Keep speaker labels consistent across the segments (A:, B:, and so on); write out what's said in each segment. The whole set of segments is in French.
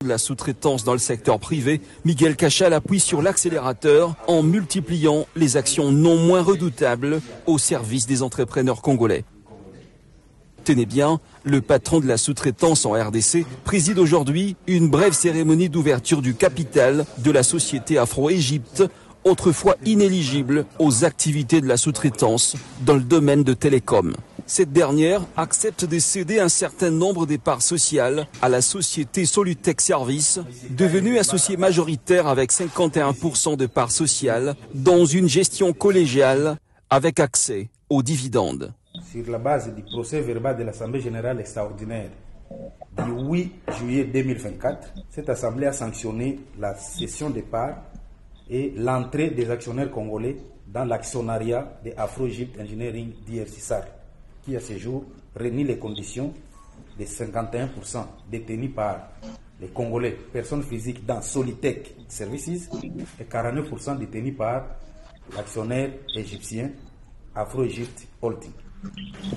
A: de la sous-traitance dans le secteur privé, Miguel Cachal appuie sur l'accélérateur en multipliant les actions non moins redoutables au service des entrepreneurs congolais. Tenez bien, le patron de la sous-traitance en RDC préside aujourd'hui une brève cérémonie d'ouverture du capital de la société Afro-Égypte, autrefois inéligible aux activités de la sous-traitance dans le domaine de télécom. Cette dernière accepte de céder un certain nombre des parts sociales à la société Solutech Service, devenue associée majoritaire avec 51% de parts sociales dans une gestion collégiale avec accès aux dividendes.
B: Sur la base du procès verbal de l'Assemblée générale extraordinaire du 8 juillet 2024, cette Assemblée a sanctionné la cession des parts et l'entrée des actionnaires congolais dans l'actionnariat de Afro-Egypt Engineering DRC SAR, qui à ce jour réunit les conditions de 51% détenus par les Congolais, personnes physiques dans Solitech Services, et 49% détenus par l'actionnaire égyptien Afro-Egypt Holding.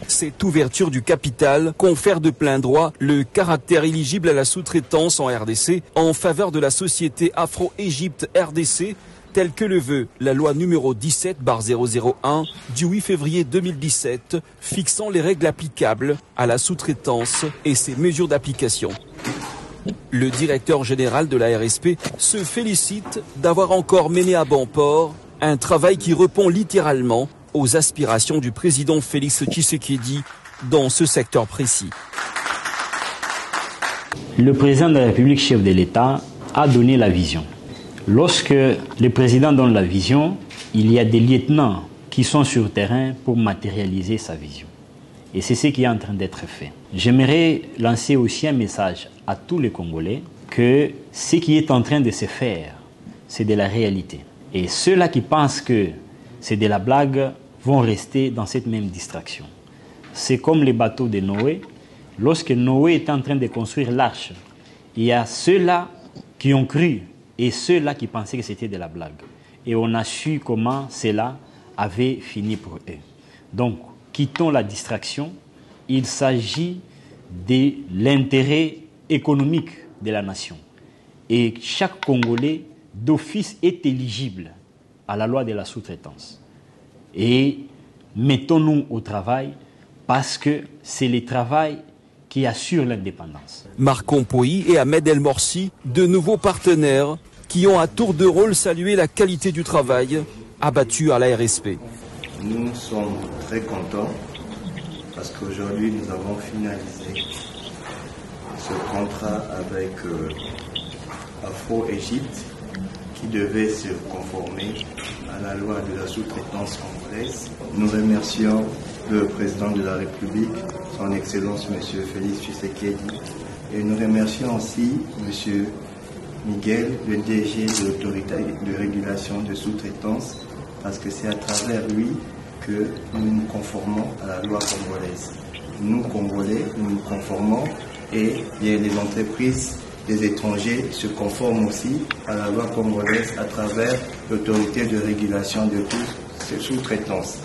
A: Cette ouverture du capital confère de plein droit le caractère éligible à la sous-traitance en RDC en faveur de la société Afro-Égypte RDC, telle que le veut la loi numéro 17/001 du 8 février 2017, fixant les règles applicables à la sous-traitance et ses mesures d'application. Le directeur général de la RSP se félicite d'avoir encore mené à bon port un travail qui répond littéralement aux aspirations du président Félix Tshisekedi dans ce secteur précis.
C: Le président de la République, chef de l'État, a donné la vision. Lorsque le président donne la vision, il y a des lieutenants qui sont sur le terrain pour matérialiser sa vision. Et c'est ce qui est en train d'être fait. J'aimerais lancer aussi un message à tous les Congolais que ce qui est en train de se faire, c'est de la réalité. Et ceux-là qui pensent que c'est de la blague vont rester dans cette même distraction. C'est comme les bateaux de Noé. Lorsque Noé était en train de construire l'arche, il y a ceux-là qui ont cru et ceux-là qui pensaient que c'était de la blague. Et on a su comment cela avait fini pour eux. Donc, quittons la distraction. Il s'agit de l'intérêt économique de la nation. Et chaque Congolais, d'office, est éligible à la loi de la sous-traitance. Et mettons-nous au travail parce que c'est le travail qui assure l'indépendance.
A: Marc Compoy et Ahmed El Morsi, de nouveaux partenaires qui ont à tour de rôle salué la qualité du travail abattu à la RSP.
D: Nous sommes très contents parce qu'aujourd'hui nous avons finalisé ce contrat avec Afro-Égypte qui devait se conformer à la loi de la sous-traitance congolaise. Nous remercions le président de la République, son Excellence M. Félix Tshisekedi, et nous remercions aussi M. Miguel, le DG de l'autorité de régulation de sous-traitance, parce que c'est à travers lui que nous nous conformons à la loi congolaise. Nous, Congolais, nous nous conformons et les entreprises des étrangers se conforment aussi à la loi congolaise à travers l'autorité de régulation de toutes ces sous-traitances.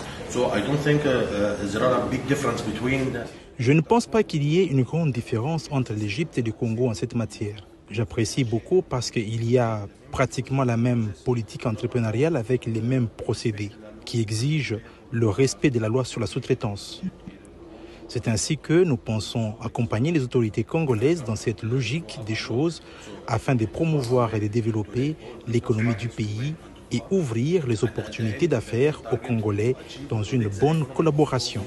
B: Je ne pense pas qu'il y ait une grande différence entre l'Égypte et le Congo en cette matière. J'apprécie beaucoup parce qu'il y a pratiquement la même politique entrepreneuriale avec les mêmes procédés qui exigent le respect de la loi sur la sous-traitance. C'est ainsi que nous pensons accompagner les autorités congolaises dans cette logique des choses afin de promouvoir et de développer l'économie du pays et ouvrir les opportunités d'affaires aux Congolais dans une bonne collaboration.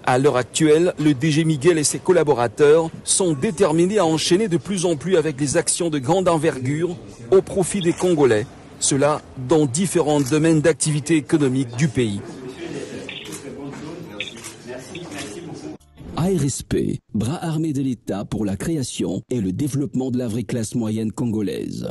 A: À l'heure actuelle, le DG Miguel et ses collaborateurs sont déterminés à enchaîner de plus en plus avec les actions de grande envergure au profit des Congolais, cela dans différents domaines d'activité économique du pays.
E: ARSP, bras armé de l'État pour la création et le développement de la vraie classe moyenne congolaise.